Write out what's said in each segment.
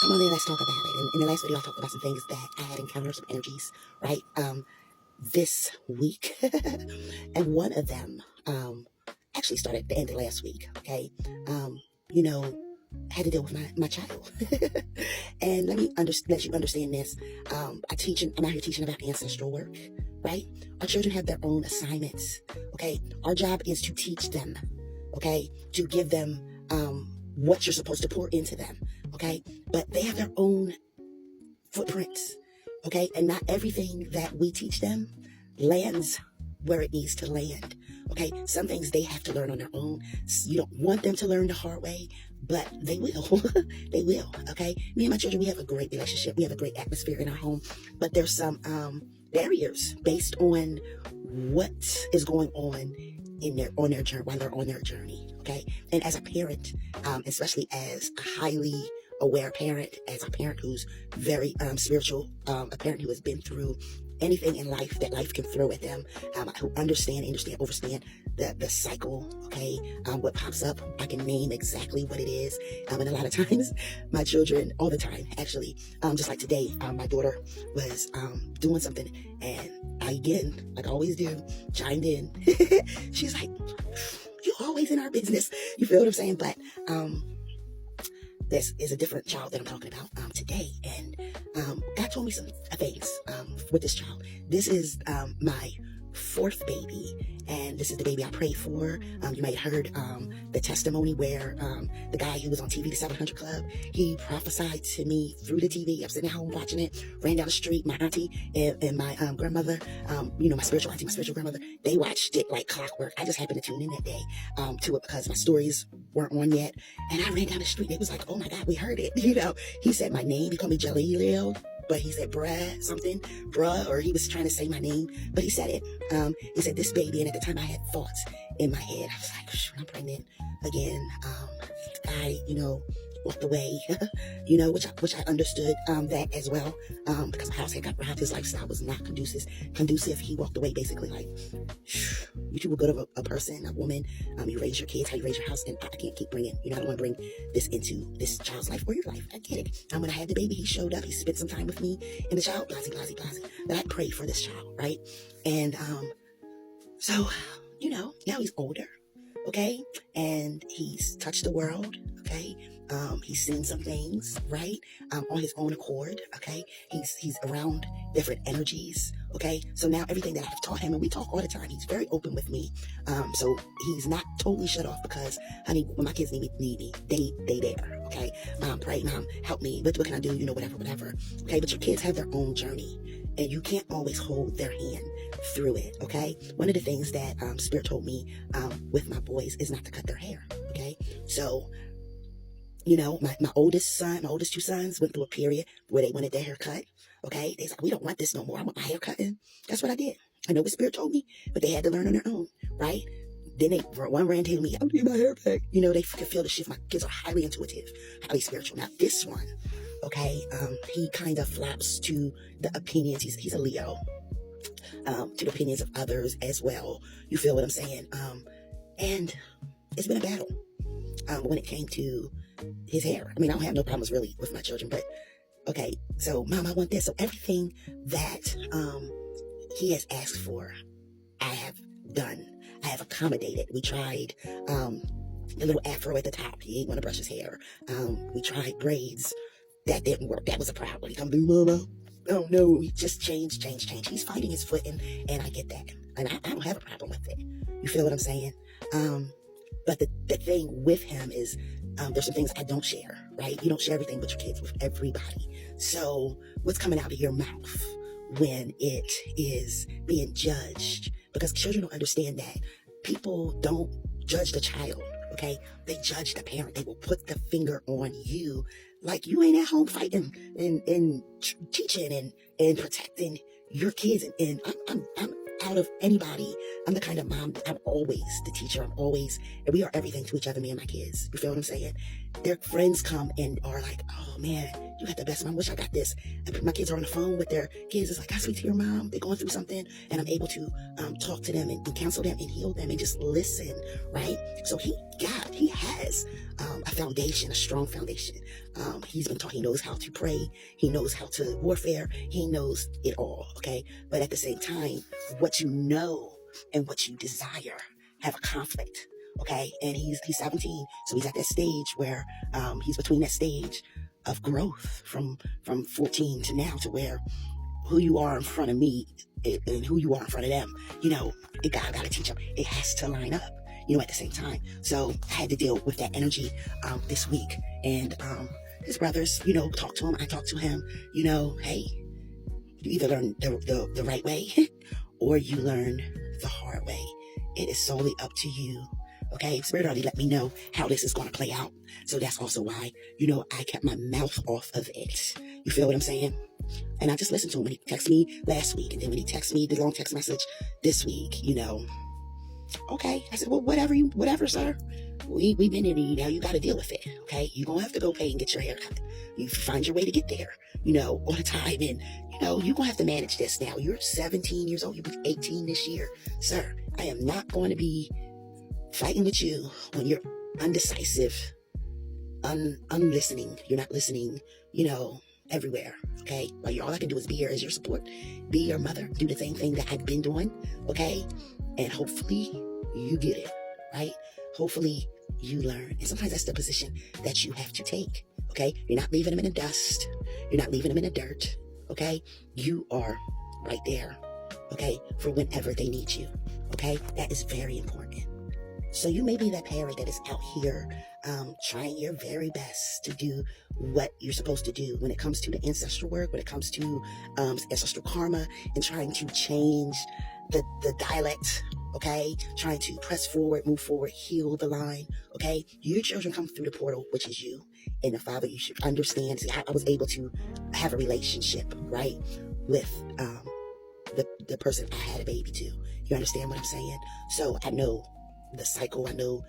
Come on in, let's talk about it. In the last video, I talked about some things that I had encountered, some energies, right? This week. And one of them actually started at the end of last week, okay? You know, had to deal with my child. And let you understand this. I'm out here teaching about ancestral work, right? Our children have their own assignments, okay? Our job is to teach them, okay? To give them what you're supposed to pour into them, okay? But they have their own footprints, okay? And not everything that we teach them lands where it needs to land, okay? Some things they have to learn on their own. You don't want them to learn the hard way, but they will. They will, okay? Me and my children, we have a great relationship. We have a great atmosphere in our home, but there's some barriers based on what is going on on their journey while they're on their journey, okay? And as a parent, especially as a highly aware parent, as a parent who's very spiritual, a parent who has been through anything in life that life can throw at them, who understand the cycle, okay? What pops up, I can name exactly what it is. And a lot of times, my children, all the time, actually, just like today, my daughter was doing something, and I, again, like I always do, chimed in. She's like, "You're always in our business." You feel what I'm saying? But this is a different child that I'm talking about today, and God told me some things with this child. This is my fourth baby, and this is the baby I prayed for. You might have heard the testimony where the guy who was on TV, the 700 Club, he prophesied to me through the TV. I'm sitting at home watching it, ran down the street. My auntie and my grandmother, my spiritual auntie, my spiritual grandmother, they watched it like clockwork. I just happened to tune in that day to it because my stories weren't on yet. And I ran down the street. It was like, oh my God, we heard it. He said my name. He called me Jaleel, but he said bruh, or he was trying to say my name, but he said it. He said this baby, and at the time I had thoughts in my head. I was like, shoot, I'm pregnant again. I, walked away, which I understood that as well, because my house had got robbed. His lifestyle was not conducive. He walked away basically like, you two were good of a person, a woman. You raise your kids, how you raise your house, and I can't keep bringing, I don't want to bring this into this child's life or your life. I get it. When I had the baby, he showed up. He spent some time with me and the child, blase. But I prayed for this child, right? And so, now he's older, okay? And he's touched the world, okay? He's seen some things, right? On his own accord, okay? He's around different energies, okay? So now everything that I've taught him, and we talk all the time, he's very open with me. So he's not totally shut off because, honey, when my kids need me, they there, okay? Mom, pray, mom, help me. What can I do? Whatever. Okay, but your kids have their own journey, and you can't always hold their hand through it, okay? One of the things that Spirit told me with my boys is not to cut their hair, okay? So, my oldest two sons went through a period where they wanted their hair cut, okay? They was like, we don't want this no more. I want my hair cutting. That's what I did. I know what Spirit told me, but they had to learn on their own, right? Then one ran to me, I need my hair back. They could feel the shift. My kids are highly intuitive, highly spiritual. Now this one, okay, he kind of flops to the opinions. He's a Leo, to the opinions of others as well. You feel what I'm saying? And it's been a battle when it came to his hair. I don't have no problems really with my children, but okay, so Mom, I want this. So everything that he has asked for, I have done. I have accommodated. We tried a little afro at the top. He didn't want to brush his hair. We tried braids. That didn't work. That was a problem. He come through, Mama. Oh no, he just change. He's fighting his foot, and I get that. And I don't have a problem with it. You feel what I'm saying? But the thing with him is there's some things I don't share, right? You don't share everything with your kids, with everybody. So what's coming out of your mouth when it is being judged? Because children don't understand that. People don't judge the child, okay? They judge the parent. They will put the finger on you like you ain't at home fighting and teaching and protecting your kids. And I'm out of anybody, I'm the kind of mom that I'm always the teacher. And we are everything to each other, me and my kids. You feel what I'm saying? Their friends come and are like, oh man, you got the best mom. Wish I got this. And my kids are on the phone with their kids. It's like, I speak to your mom. They're going through something, and I'm able to talk to them and counsel them and heal them and just listen, right? So he got he has a foundation, a strong foundation. He's been taught, he knows how to pray, he knows how to warfare, he knows it all, okay? But at the same time, what you know and what you desire have a conflict, okay? And he's 17, so he's at that stage where he's between that stage of growth from 14 to now, to where who you are in front of me and who you are in front of them, you know, I gotta teach them. It has to line up, you know, at the same time. So I had to deal with that energy this week. And his brothers, you know, talk to him. I talk to him, you know, hey, you either learn the right way or you learn the hard way. It is solely up to you. Okay, Spirit already let me know how this is going to play out. So that's also why, you know, I kept my mouth off of it. You feel what I'm saying? And I just listened to him when he texted me last week. And then when he texted me the long text message this week, you know, okay. I said, well, whatever, sir. We've been in it, now you got to deal with it. Okay, you're going to have to go pay and get your hair cut. You find your way to get there, you know, all the time. And, you know, you're going to have to manage this now. You're 17 years old. You'll be 18 this year. Sir, I am not going to be fighting with you when you're undecisive, unlistening. You're not listening, you know, everywhere, okay? Like, all I can do is be here as your support, be your mother, do the same thing that I've been doing, okay? And hopefully you get it, right? Hopefully you learn. And sometimes that's the position that you have to take, okay? You're not leaving them in the dust. You're not leaving them in the dirt, okay? You are right there, okay, for whenever they need you, okay? That is very important. So you may be that parent that is out here trying your very best to do what you're supposed to do when it comes to the ancestral work, when it comes to ancestral karma, and trying to change the dialect, okay? Trying to press forward, move forward, heal the line, okay? Your children come through the portal, which is you. And the father, you should understand. See, I was able to have a relationship, right, with the person I had a baby to. You understand what I'm saying? So I know the cycle, I know,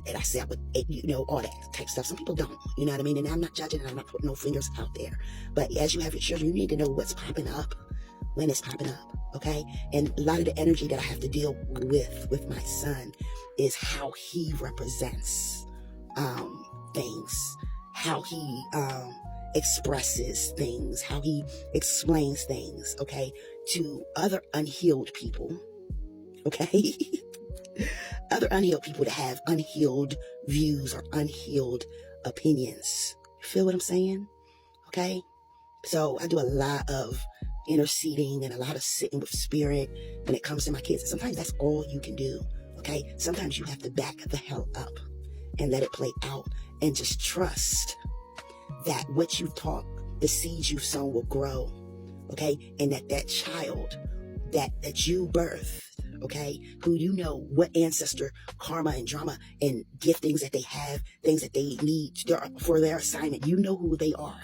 and I said, you know, all that type of stuff. Some people don't, you know what I mean? And I'm not judging, and I'm not putting no fingers out there. But as you have your children, you need to know what's popping up, when it's popping up, okay? And a lot of the energy that I have to deal with my son is how he represents things, how he expresses things, how he explains things, okay, to other unhealed people, okay? Other unhealed people that have unhealed views or unhealed opinions. You feel what I'm saying? Okay? So I do a lot of interceding and a lot of sitting with spirit when it comes to my kids. Sometimes that's all you can do. Okay? Sometimes you have to back the hell up and let it play out and just trust that what you've taught, the seeds you've sown will grow. Okay? And that child that you birthed, okay, who you know what ancestor karma and drama and giftings that they have, things that they need for their assignment. You know who they are,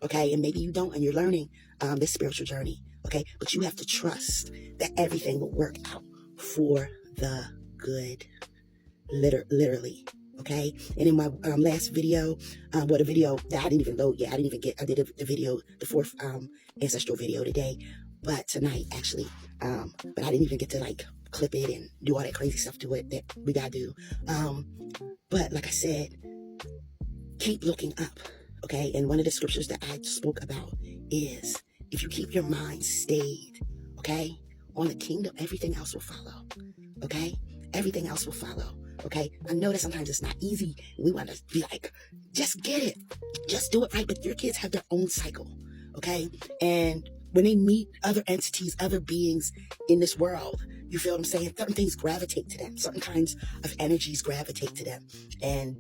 okay? And maybe you don't, and you're learning this spiritual journey, okay? But you have to trust that everything will work out for the good, literally, okay? And in my last video, the video that I didn't even load yet, I did the video, the fourth ancestral video today, but tonight actually, but I didn't even get to like clip it and do all that crazy stuff to it that we gotta do. But like I said, keep looking up, okay? And one of the scriptures that I spoke about is, if you keep your mind stayed, okay, on the kingdom, everything else will follow, okay? Everything else will follow, okay? I know that sometimes it's not easy. We want to be like, just get it. Just do it right. But your kids have their own cycle, okay? And when they meet other entities, other beings in this world, you feel what I'm saying? Certain things gravitate to them. Certain kinds of energies gravitate to them. And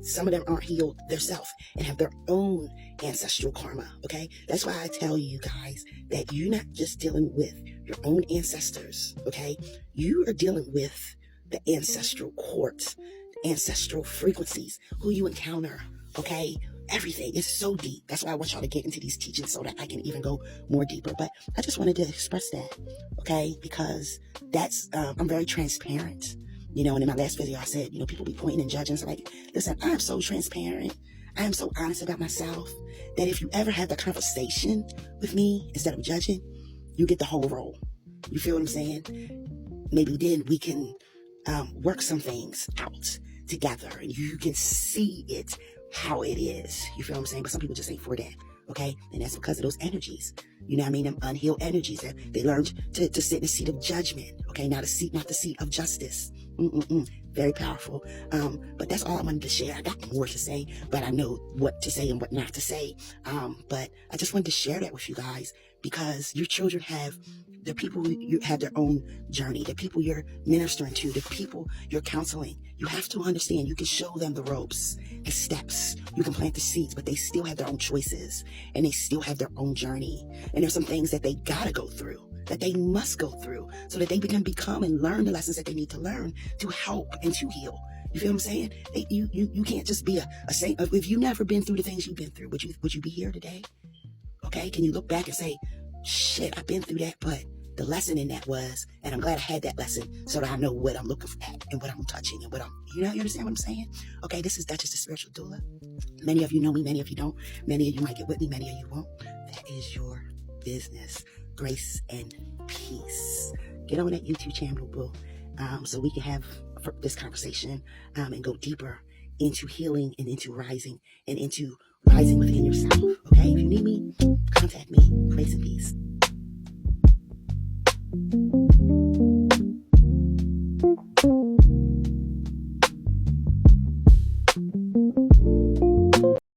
some of them aren't healed themselves and have their own ancestral karma, okay? That's why I tell you guys that you're not just dealing with your own ancestors, okay? You are dealing with the ancestral courts, ancestral frequencies, who you encounter, okay? Everything is so deep. That's why I want y'all to get into these teachings so that I can even go more deeper. But I just wanted to express that, okay? Because that's, I'm very transparent, you know, and in my last video I said, you know, people be pointing and judging. So like, listen, I'm so transparent. I am so honest about myself that if you ever have the conversation with me instead of judging, you get the whole role. You feel what I'm saying? Maybe then we can work some things out together and you can see it how it is. You feel what I'm saying? But some people just ain't for that. Okay? And that's because of those energies. You know what I mean? Them unhealed energies that they learned to sit in the seat of judgment. Okay? Not the seat of justice. Very powerful. But that's all I wanted to share. I got more to say, but I know what to say and what not to say. But I just wanted to share that with you guys because your children have the people you have their own journey, the people you're ministering to, the people you're counseling. You have to understand you can show them the ropes, the steps. You can plant the seeds, but they still have their own choices and they still have their own journey. And there's some things that they gotta go through, that they must go through so that they can become and learn the lessons that they need to learn to help and to heal. You feel what I'm saying? You can't just be a saint. If you've never been through the things you've been through, would you be here today? Okay, can you look back and say, shit, I've been through that, but the lesson in that was, and I'm glad I had that lesson so that I know what I'm looking at and what I'm touching and what you understand what I'm saying? Okay, this is Duchess the Spiritual Doula. Many of you know me, many of you don't. Many of you might get with me, many of you won't. That is your business. Grace and peace. Get on that YouTube channel, boo, so we can have this conversation and go deeper into healing and into rising within yourself. Okay, if you need me, contact me. Grace and peace.